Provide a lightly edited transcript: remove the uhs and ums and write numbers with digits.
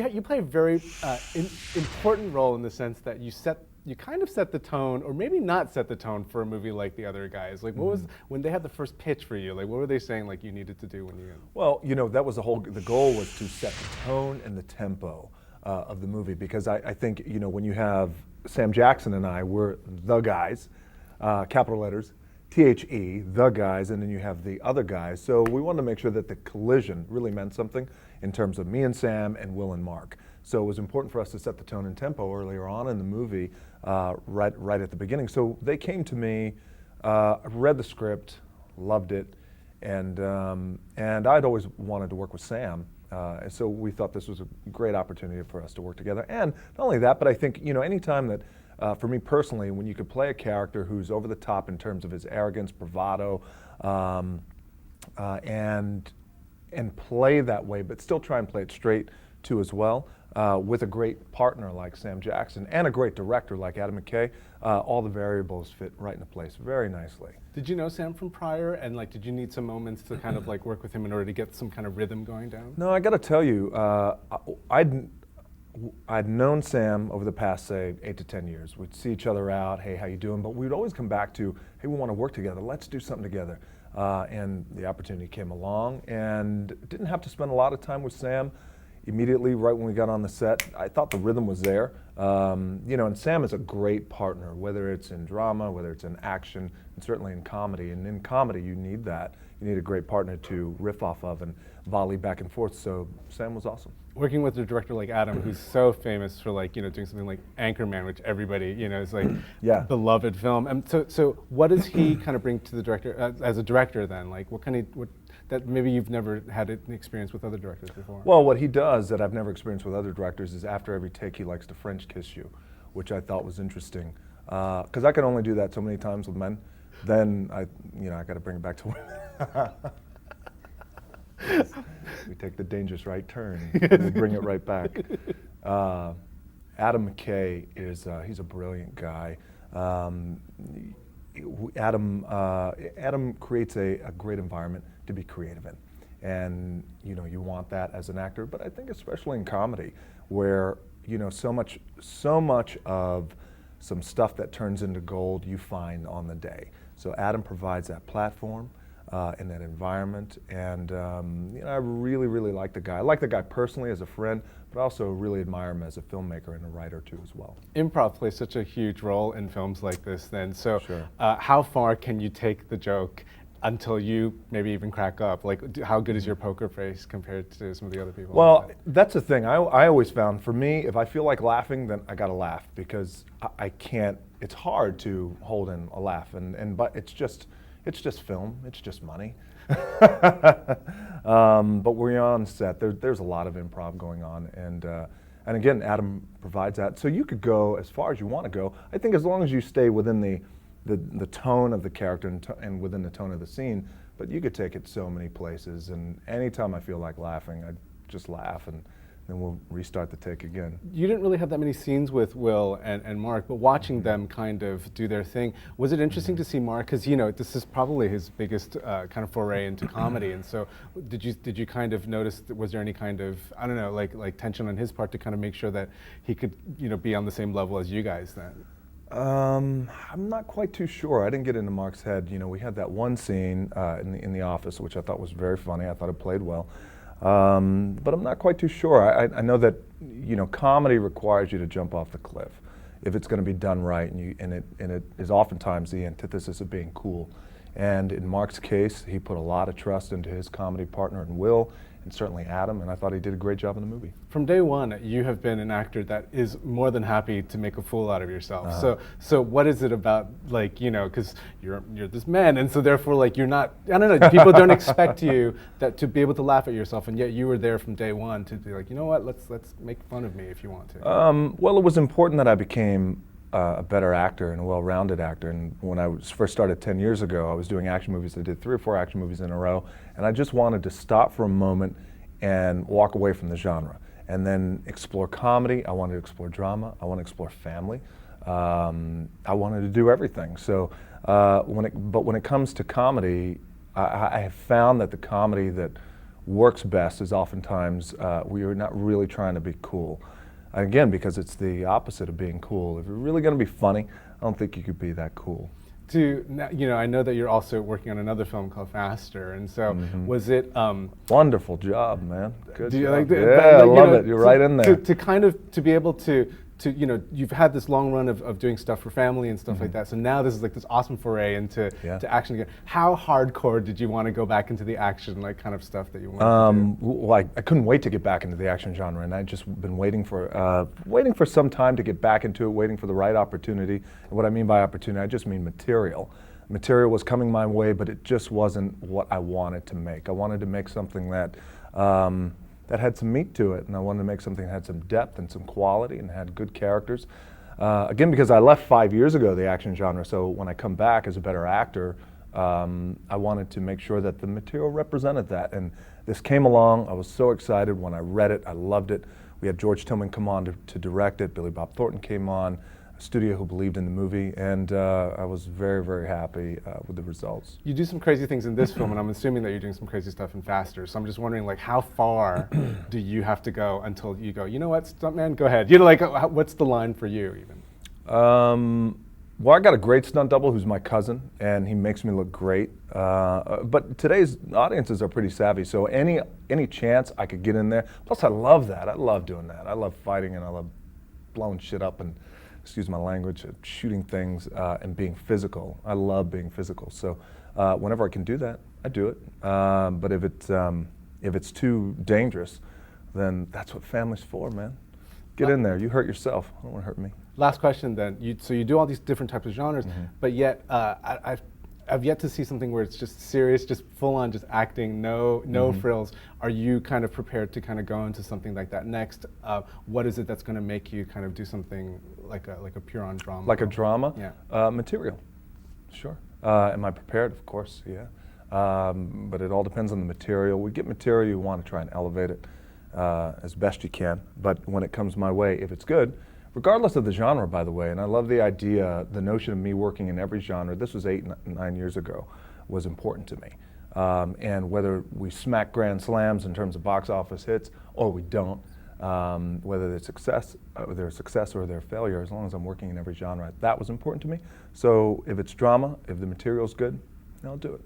you play a very important role in the sense that you kind of set the tone, or maybe not set the tone for a movie like the other guys. Like, what was when they had the first pitch for you? Like, what were they saying like you needed to do when you? Well, that was the goal was to set the tone and the tempo of the movie, because I think when you have Sam Jackson and I, we're the guys, capital letters, THE, the guys, and then you have the other guys. So we wanted to make sure that the collision really meant something in terms of me and Sam and Will and Mark. So it was important for us to set the tone and tempo earlier on in the movie, right at the beginning. So they came to me, read the script, loved it, and I'd always wanted to work with Sam. And so we thought this was a great opportunity for us to work together. And not only that, but I think, anytime that, for me personally, when you could play a character who's over the top in terms of his arrogance, bravado, and play that way, but still try and play it straight too as well, with a great partner like Sam Jackson and a great director like Adam McKay, all the variables fit right into place very nicely. Did you know Sam from prior, and did you need some moments to kind of work with him in order to get some kind of rhythm going down? No, I got to tell you, I'd known Sam over the past, say, 8 to 10 years. We'd see each other out, hey, how you doing? But we'd always come back to, hey, we want to work together. Let's do something together. And the opportunity came along, and didn't have to spend a lot of time with Sam. Immediately, right when we got on the set, I thought the rhythm was there. And Sam is a great partner, whether it's in drama, whether it's in action, and certainly in comedy. And in comedy, you need that. You need a great partner to riff off of and volley back and forth. So Sam was awesome. Working with a director like Adam, who's so famous for doing something like Anchorman, which everybody is beloved film. And so what does he kind of bring to the director as a director then? What that maybe you've never had an experience with other directors before? Well, what he does that I've never experienced with other directors is after every take he likes to French kiss you, which I thought was interesting, because I can only do that so many times with men. Then I got to bring it back to women. We take the dangerous right turn, and we bring it right back. Adam McKay he's a brilliant guy. Adam creates a great environment to be creative in, and you want that as an actor. But I think especially in comedy, where so much of some stuff that turns into gold you find on the day. So Adam provides that platform in that environment, and I really, really like the guy. I like the guy personally as a friend, but also really admire him as a filmmaker and a writer too as well. Improv plays such a huge role in films like this then. So sure. How far can you take the joke until you maybe even crack up? How good is your poker face compared to some of the other people? Well, that's the thing. I always found, for me, if I feel like laughing, then I gotta laugh, because I can't, it's hard to hold in a laugh, but it's just film, it's just money. But we're on set, there's a lot of improv going on, and again, Adam provides that. So you could go as far as you want to go. I think as long as you stay within the tone of the character and within the tone of the scene, but you could take it so many places, and anytime I feel like laughing, I just laugh, and then we'll restart the take again. You didn't really have that many scenes with Will and Mark, but watching them kind of do their thing, was it interesting to see Mark? Because this is probably his biggest kind of foray into comedy, and so did you kind of notice, was there any kind of, I don't know, like tension on his part to kind of make sure that he could be on the same level as you guys then? I'm not quite too sure. I didn't get into Mark's head. We had that one scene in the office, which I thought was very funny. I thought it played well. But I'm not quite too sure. I know that comedy requires you to jump off the cliff if it's going to be done right, and it is oftentimes the antithesis of being cool. And in Mark's case, he put a lot of trust into his comedy partner in Will, and certainly Adam, and I thought he did a great job in the movie. From day one, you have been an actor that is more than happy to make a fool out of yourself. So what is it about, because you're this man, and so therefore, you're not, I don't know, people don't expect you to be able to laugh at yourself, and yet you were there from day one to be like, you know what, let's make fun of me if you want to. Well, it was important that I became a better actor and a well-rounded actor. And when I first started 10 years ago, I was doing action movies. I did 3 or 4 action movies in a row, and I just wanted to stop for a moment and walk away from the genre, and then explore comedy. I wanted to explore drama. I want to explore family. I wanted to do everything. So when it comes to comedy, I have found that the comedy that works best is oftentimes we are not really trying to be cool. Again, because it's the opposite of being cool. If you're really going to be funny, I don't think you could be that cool. I know that you're also working on another film called Faster, and so was it? Wonderful job, man. Good job. Like I love it. You're right in there. To be able to you've had this long run of doing stuff for family and stuff like that. So now this is like this awesome foray into to action again. How hardcore did you want to go back into the action kind of stuff that you wanted to do? Well, I couldn't wait to get back into the action genre, and I'd just been waiting for some time to get back into it, waiting for the right opportunity. And what I mean by opportunity, I just mean material. Material was coming my way, but it just wasn't what I wanted to make. I wanted to make something that that had some meat to it, and I wanted to make something that had some depth and some quality and had good characters. Again, because I left 5 years ago the action genre, so when I come back as a better actor, I wanted to make sure that the material represented that. And this came along. I was so excited when I read it. I loved it. We had George Tillman come on to direct it. Billy Bob Thornton came on, a studio who believed in the movie, and I was very, very happy with the results. You do some crazy things in this film, and I'm assuming that you're doing some crazy stuff in Faster. So I'm just wondering, how far do you have to go until you go, you know what, stuntman, go ahead. What's the line for you, even? Well, I got a great stunt double who's my cousin, and he makes me look great. But today's audiences are pretty savvy, so any chance I could get in there. Plus, I love that. I love doing that. I love fighting, and I love blowing shit up and, excuse my language, shooting things and being physical. I love being physical. So whenever I can do that, I do it. But if it's too dangerous, then that's what family's for, man. Get in there. You hurt yourself. I don't want to hurt me. Last question then. So you do all these different types of genres, but yet I've yet to see something where it's just serious, just full on, just acting, no frills. Are you kind of prepared to kind of go into something like that next? What is it that's going to make you kind of do something like a pure on drama? Like a drama? Yeah. Material. Sure. Am I prepared? Of course, yeah. But it all depends on the material. We get material, you want to try and elevate it as best you can. But when it comes my way, if it's good, regardless of the genre, by the way, and I love the idea, the notion of me working in every genre, this was 9 years ago, was important to me. And whether we smack grand slams in terms of box office hits or we don't, whether they're success or they're failure, as long as I'm working in every genre, that was important to me. So if it's drama, if the material's good, I'll do it.